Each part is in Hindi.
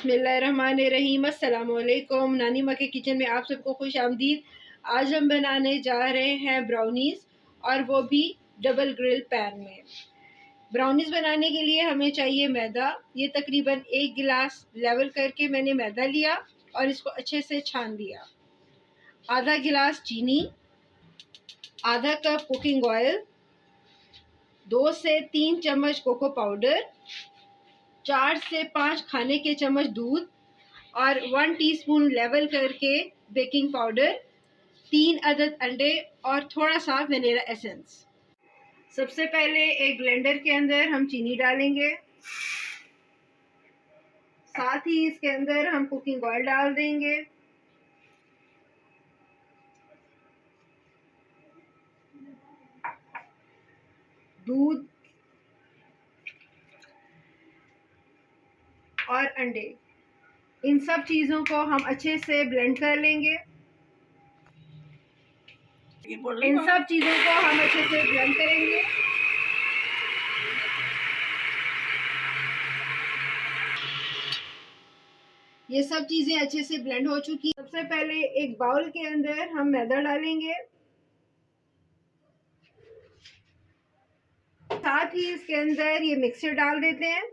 बिस्मिल्लाहिर्रहमानिर्रहीम। अस्सलामुअलैकुम। नानी माँ के किचन में आप सबको खुश आमदीद। आज हम बनाने जा रहे हैं ब्राउनीज़, और वो भी डबल ग्रिल पैन में। ब्राउनीज़ बनाने के लिए हमें चाहिए मैदा। ये तकरीबन 1 गिलास लेवल करके मैंने मैदा लिया और इसको अच्छे से छान लिया। आधा गिलास चीनी, आधा कप कुकिंग ऑयल, 2 से 3 चम्मच कोको पाउडर, 4 से 5 खाने के चम्मच दूध और 1 टीस्पून लेवल करके बेकिंग पाउडर, 3 अदद अंडे और थोड़ा सा वनीला एसेंस। सबसे पहले एक ब्लेंडर के अंदर हम चीनी डालेंगे, साथ ही इसके अंदर हम कुकिंग ऑयल डाल देंगे, दूध और अंडे। इन सब चीज़ों को हम अच्छे से ब्लेंड कर लेंगे। इन सब चीज़ों को हम अच्छे से ब्लेंड करेंगे। ये सब चीज़ें अच्छे से ब्लेंड हो चुकी। सबसे पहले एक बाउल के अंदर हम मैदा डालेंगे, साथ ही इसके अंदर ये मिक्सचर डाल देते हैं।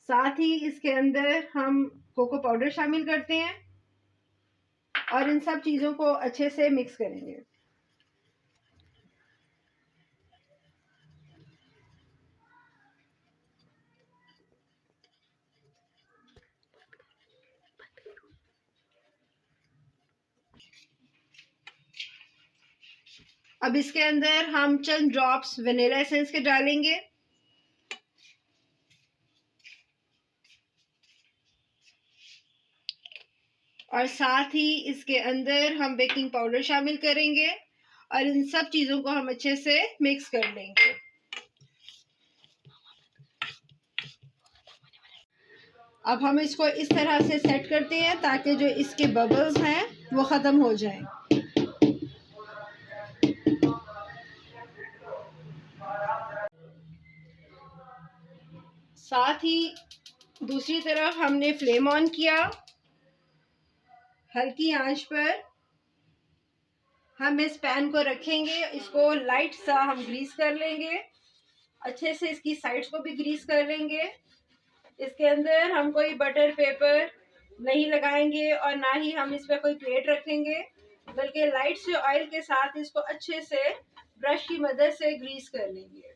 साथ ही इसके अंदर हम कोको पाउडर शामिल करते हैं और इन सब चीज़ों को अच्छे से मिक्स करेंगे। अब इसके अंदर हम चंद ड्रॉप्स वनीला एसेंस के डालेंगे, और साथ ही इसके अंदर हम बेकिंग पाउडर शामिल करेंगे और इन सब चीज़ों को हम अच्छे से मिक्स कर लेंगे। अब हम इसको इस तरह से सेट करते हैं ताकि जो इसके बबल्स हैं वो ख़त्म हो जाएं। साथ ही दूसरी तरफ हमने फ्लेम ऑन किया, हल्की आंच पर हम इस पैन को रखेंगे। इसको लाइट सा हम ग्रीस कर लेंगे, अच्छे से इसकी साइड्स को भी ग्रीस कर लेंगे। इसके अंदर हम कोई बटर पेपर नहीं लगाएंगे और ना ही हम इस पर कोई प्लेट रखेंगे, बल्कि लाइट से ऑयल के साथ इसको अच्छे से ब्रश की मदद से ग्रीस कर लेंगे।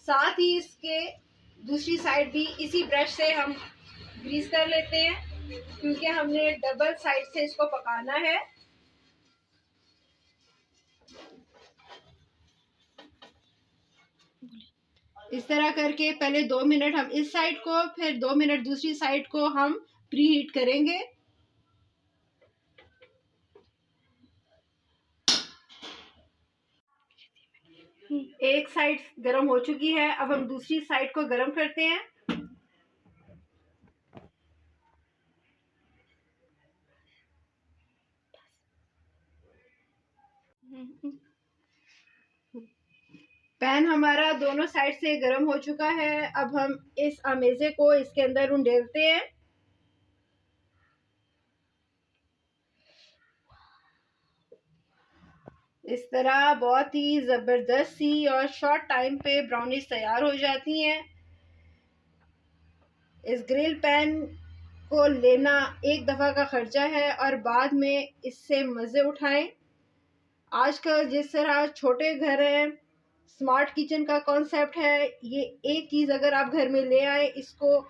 साथ ही इसके दूसरी साइड भी इसी ब्रश से हम ग्रीस कर लेते हैं, क्योंकि हमने डबल साइड से इसको पकाना है। इस तरह करके पहले 2 मिनट हम इस साइड को, फिर 2 मिनट दूसरी साइड को हम प्री हीट करेंगे। एक साइड गरम हो चुकी है, अब हम दूसरी साइड को गरम करते हैं। पैन हमारा दोनों साइड से गरम हो चुका है। अब हम इस अमेज़े को इसके अंदर उंडेलते हैं। इस तरह बहुत ही ज़बरदस्त सी और शॉर्ट टाइम पे ब्राउनीज तैयार हो जाती हैं। इस ग्रिल पैन को लेना एक दफ़ा का ख़र्चा है और बाद में इससे मज़े उठाएं। आजकल जिस तरह छोटे घर हैं, स्मार्ट किचन का कॉन्सेप्ट है, ये एक चीज़ अगर आप घर में ले आए, इसको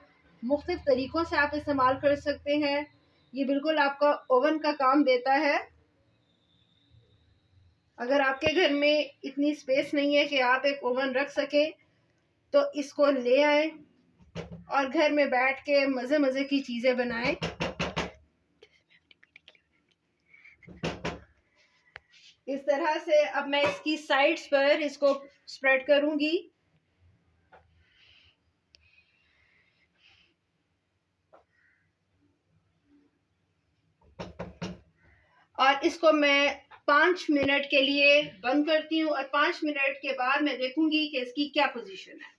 मुख्तलिफ तरीक़ों से आप इस्तेमाल कर सकते हैं। ये बिल्कुल आपका ओवन का काम देता है। अगर आपके घर में इतनी स्पेस नहीं है कि आप एक ओवन रख सकें, तो इसको ले आए और घर में बैठ के मज़े मज़े की चीज़ें बनाएं। इस तरह से अब मैं इसकी साइड्स पर इसको स्प्रेड करूंगी। और इसको मैं 5 मिनट के लिए बंद करती हूँ और 5 मिनट के बाद मैं देखूंगी कि इसकी क्या पोजीशन है।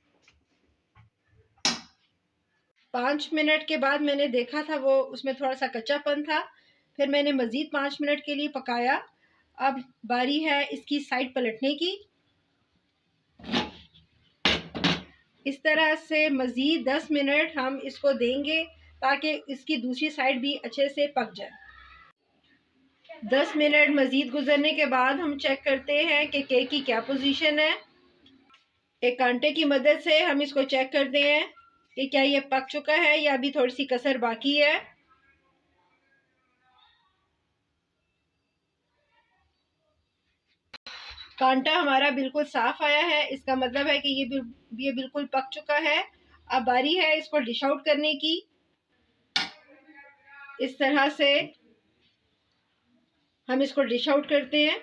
5 मिनट के बाद मैंने देखा था वो उसमें थोड़ा सा कच्चापन था, फिर मैंने मज़ीद 5 मिनट के लिए पकाया। अब बारी है इसकी साइड पलटने की। इस तरह से मज़ीद 10 मिनट हम इसको देंगे ताकि इसकी दूसरी साइड भी अच्छे से पक जाए। 10 मिनट मज़ीद गुजरने के बाद हम चेक करते हैं कि केक की क्या पोजीशन है। एक कांटे की मदद से हम इसको चेक करते हैं कि क्या ये पक चुका है या अभी थोड़ी सी कसर बाकी है। कांटा हमारा बिल्कुल साफ आया है, इसका मतलब है कि ये बिल्कुल पक चुका है। अब बारी है इसको डिश आउट करने की। इस तरह से हम इसको डिश आउट करते हैं।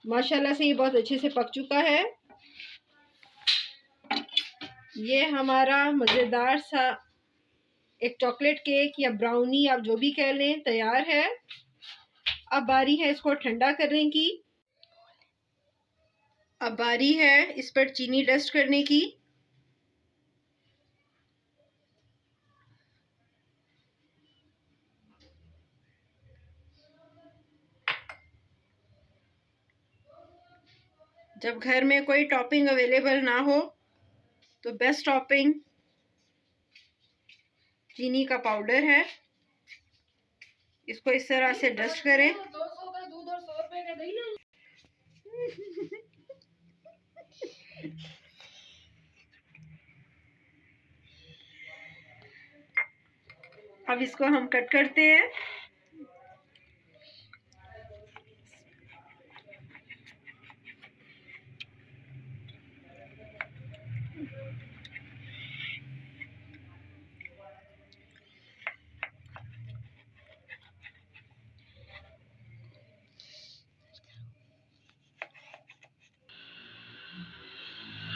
माशाल्लाह से ये बहुत अच्छे से पक चुका है। ये हमारा मज़ेदार सा एक चॉकलेट केक या ब्राउनी आप जो भी कह लें तैयार है। अब बारी है इसको ठंडा करने की। अब बारी है इस पर चीनी डस्ट करने की। जब घर में कोई टॉपिंग अवेलेबल ना हो तो बेस्ट टॉपिंग चीनी का पाउडर है। इसको इस तरह से डस्ट करें। 200 का दूध और 100 रुपए का दही। अब इसको हम कट करते हैं।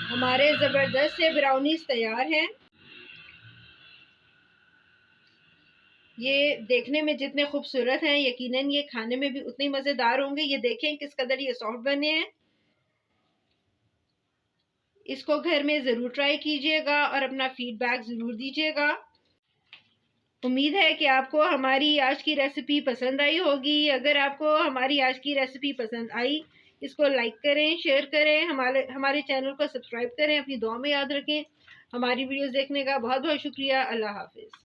हमारे ज़बरदस्त से ब्राउनीज तैयार हैं। ये देखने में जितने खूबसूरत हैं यकीनन ये खाने में भी उतने मज़ेदार होंगे। ये देखें किस कदर ये सॉफ्ट बने हैं। इसको घर में ज़रूर ट्राई कीजिएगा और अपना फीडबैक ज़रूर दीजिएगा। उम्मीद है कि आपको हमारी आज की रेसिपी पसंद आई होगी। अगर आपको हमारी आज की रेसिपी पसंद आई, इसको लाइक करें, शेयर करें, हमारे चैनल को सब्सक्राइब करें, अपनी दुआ में याद रखें। हमारी वीडियोस देखने का बहुत बहुत शुक्रिया। अल्लाह हाफिज़।